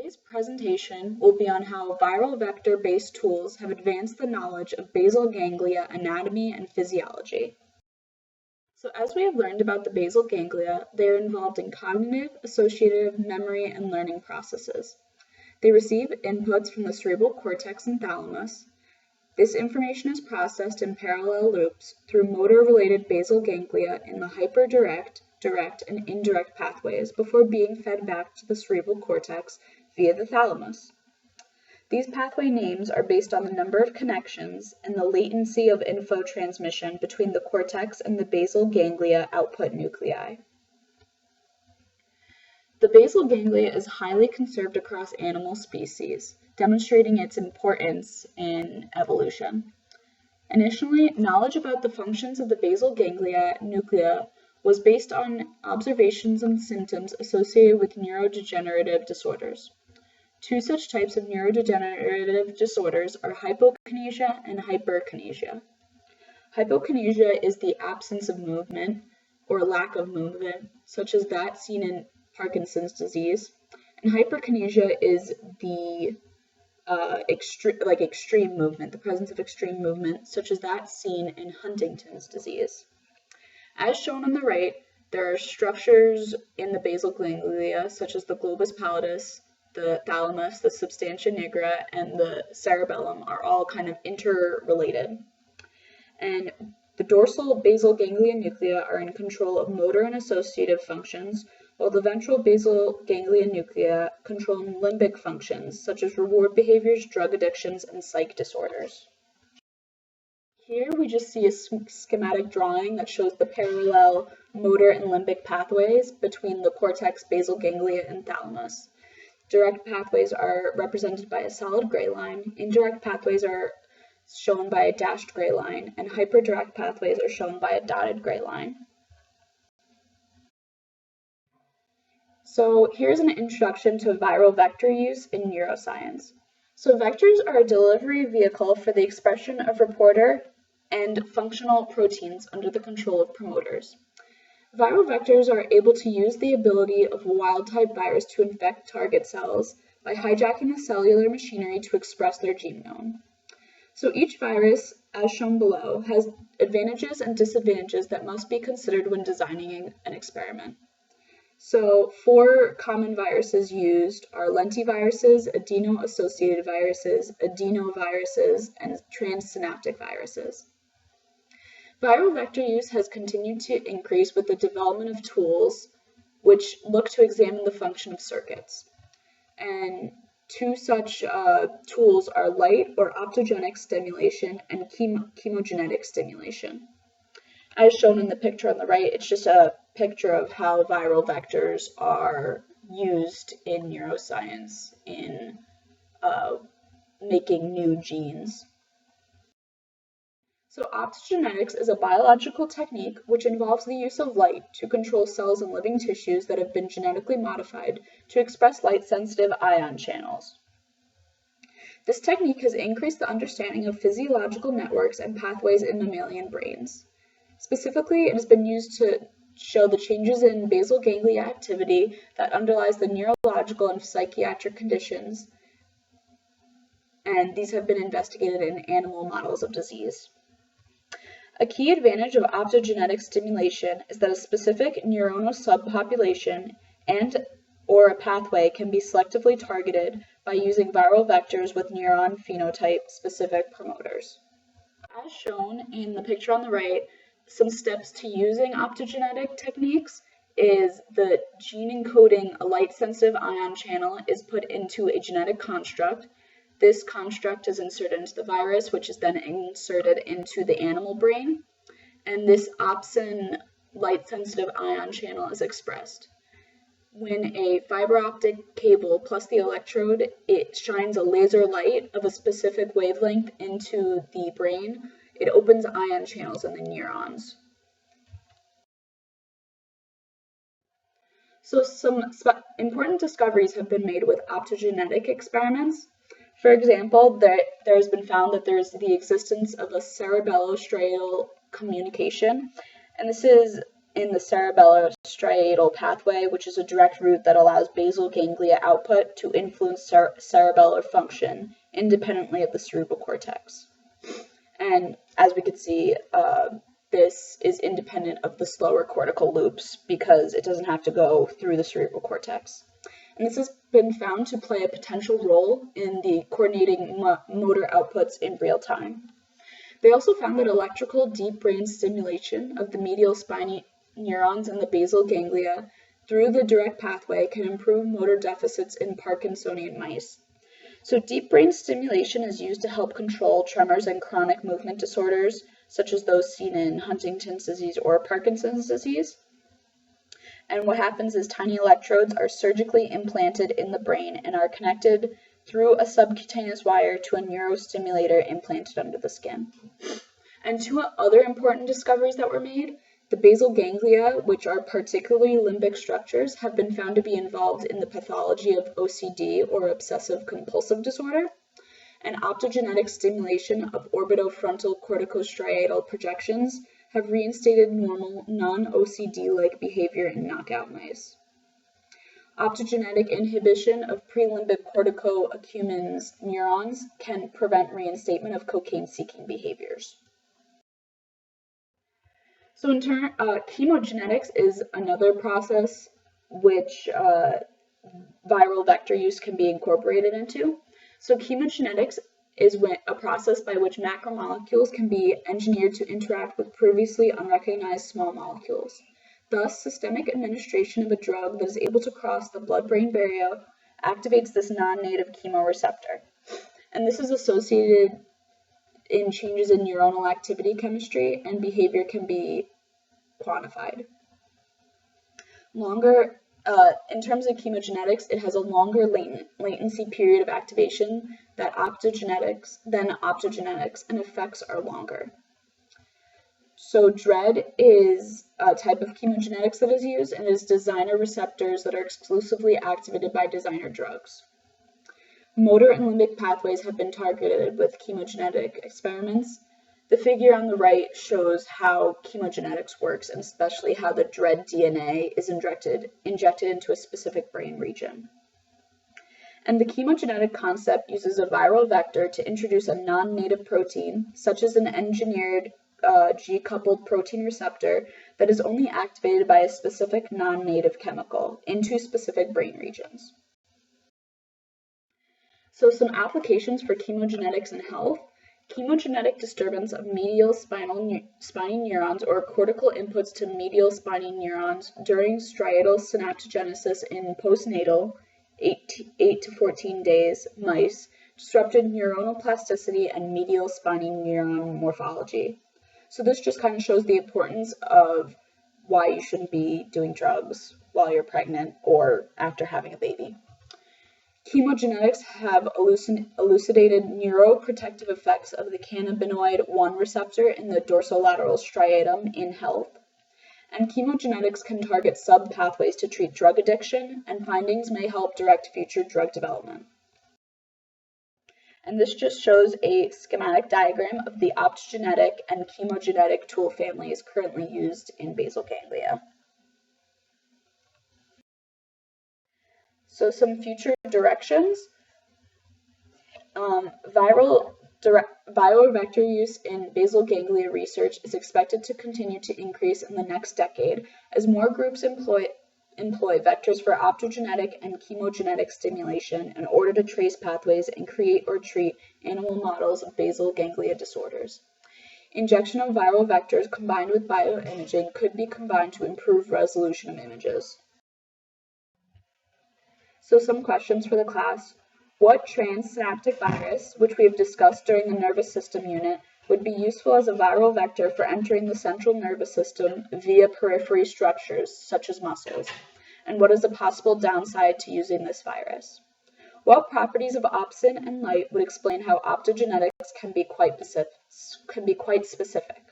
Today's presentation will be on how viral vector-based tools have advanced the knowledge of basal ganglia anatomy and physiology. So as we have learned about the basal ganglia, they are involved in cognitive, associative, memory, and learning processes. They receive inputs from the cerebral cortex and thalamus. This information is processed in parallel loops through motor-related basal ganglia in the hyperdirect, direct, and indirect pathways before being fed back to the cerebral cortex via the thalamus. These pathway names are based on the number of connections and the latency of info transmission between the cortex and the basal ganglia output nuclei. The basal ganglia is highly conserved across animal species, demonstrating its importance in evolution. Initially, knowledge about the functions of the basal ganglia nuclei was based on observations and symptoms associated with neurodegenerative disorders. Two such types of neurodegenerative disorders are hypokinesia and hyperkinesia. Hypokinesia is the absence of movement or lack of movement, such as that seen in Parkinson's disease, and hyperkinesia is the extreme movement, the presence of extreme movement, such as that seen in Huntington's disease. As shown on the right, there are structures in the basal ganglia, such as the globus pallidus, the thalamus, the substantia nigra, and the cerebellum are all kind of interrelated. And the dorsal basal ganglia nuclei are in control of motor and associative functions, while the ventral basal ganglia nuclei control limbic functions, such as reward behaviors, drug addictions, and psych disorders. Here we just see a schematic drawing that shows the parallel motor and limbic pathways between the cortex, basal ganglia, and thalamus. Direct pathways are represented by a solid gray line, indirect pathways are shown by a dashed gray line, and hyperdirect pathways are shown by a dotted gray line. So here's an introduction to viral vector use in neuroscience. So vectors are a delivery vehicle for the expression of reporter and functional proteins under the control of promoters. Viral vectors are able to use the ability of a wild-type virus to infect target cells by hijacking the cellular machinery to express their genome. So each virus, as shown below, has advantages and disadvantages that must be considered when designing an experiment. So 4 common viruses used are lentiviruses, adeno-associated viruses, adenoviruses, and transsynaptic viruses. Viral vector use has continued to increase with the development of tools which look to examine the function of circuits. And 2 such tools are light or optogenic stimulation and chemogenetic stimulation. As shown in the picture on the right, it's just a picture of how viral vectors are used in neuroscience in making new genes. So optogenetics is a biological technique which involves the use of light to control cells in living tissues that have been genetically modified to express light-sensitive ion channels. This technique has increased the understanding of physiological networks and pathways in mammalian brains. Specifically, it has been used to show the changes in basal ganglia activity that underlies the neurological and psychiatric conditions, and these have been investigated in animal models of disease. A key advantage of optogenetic stimulation is that a specific neuronal subpopulation and/or a pathway can be selectively targeted by using viral vectors with neuron phenotype-specific promoters. As shown in the picture on the right, some steps to using optogenetic techniques is the gene encoding a light-sensitive ion channel is put into a genetic construct. This construct is inserted into the virus, which is then inserted into the animal brain, and this opsin light-sensitive ion channel is expressed. When a fiber optic cable plus the electrode, it shines a laser light of a specific wavelength into the brain, it opens ion channels in the neurons. So some important discoveries have been made with optogenetic experiments. For example, there has been found that there is the existence of a cerebellostriatal communication, and this is in the cerebellar-striatal pathway, which is a direct route that allows basal ganglia output to influence cerebellar function independently of the cerebral cortex. And as we could see, this is independent of the slower cortical loops because it doesn't have to go through the cerebral cortex. And this has been found to play a potential role in the coordinating motor outputs in real time. They also found that electrical deep brain stimulation of the medial spiny neurons in the basal ganglia through the direct pathway can improve motor deficits in Parkinsonian mice. So deep brain stimulation is used to help control tremors and chronic movement disorders, such as those seen in Huntington's disease or Parkinson's disease. And what happens is tiny electrodes are surgically implanted in the brain and are connected through a subcutaneous wire to a neurostimulator implanted under the skin. And two other important discoveries that were made: the basal ganglia, which are particularly limbic structures, have been found to be involved in the pathology of OCD or obsessive compulsive disorder, and optogenetic stimulation of orbitofrontal corticostriatal projections have reinstated normal non-OCD-like behavior in knockout mice. Optogenetic inhibition of prelimbic corticoacumin's neurons can prevent reinstatement of cocaine-seeking behaviors. So in turn, chemogenetics is another process which viral vector use can be incorporated into. So chemogenetics is a process by which macromolecules can be engineered to interact with previously unrecognized small molecules. Thus, systemic administration of a drug that is able to cross the blood-brain barrier activates this non-native chemoreceptor. And this is associated in changes in neuronal activity chemistry, and behavior can be quantified. In terms of chemogenetics, it has a longer latency period of activation than optogenetics, and effects are longer. So DREAD is a type of chemogenetics that is used, and is designer receptors that are exclusively activated by designer drugs. Motor and limbic pathways have been targeted with chemogenetic experiments. The figure on the right shows how chemogenetics works, and especially how the DREAD DNA is injected into a specific brain region. And the chemogenetic concept uses a viral vector to introduce a non-native protein, such as an engineered G-coupled protein receptor that is only activated by a specific non-native chemical into specific brain regions. So some applications for chemogenetics in health: chemogenetic disturbance of medial spiny neurons or cortical inputs to medial spiny neurons during striatal synaptogenesis in postnatal 8 to 14 days mice disrupted neuronal plasticity and medial spiny neuron morphology. So this just kind of shows the importance of why you shouldn't be doing drugs while you're pregnant or after having a baby. Chemogenetics have elucidated neuroprotective effects of the cannabinoid 1 receptor in the dorsolateral striatum in health. And chemogenetics can target sub-pathways to treat drug addiction, and findings may help direct future drug development. And this just shows a schematic diagram of the optogenetic and chemogenetic tool families currently used in basal ganglia. So some future directions. Viral vector use in basal ganglia research is expected to continue to increase in the next decade as more groups employ vectors for optogenetic and chemogenetic stimulation in order to trace pathways and create or treat animal models of basal ganglia disorders. Injection of viral vectors combined with bioimaging could be combined to improve resolution of images. So some questions for the class. What transsynaptic virus, which we have discussed during the nervous system unit, would be useful as a viral vector for entering the central nervous system via periphery structures, such as muscles? And what is the possible downside to using this virus? What properties of opsin and light would explain how optogenetics can be quite specific?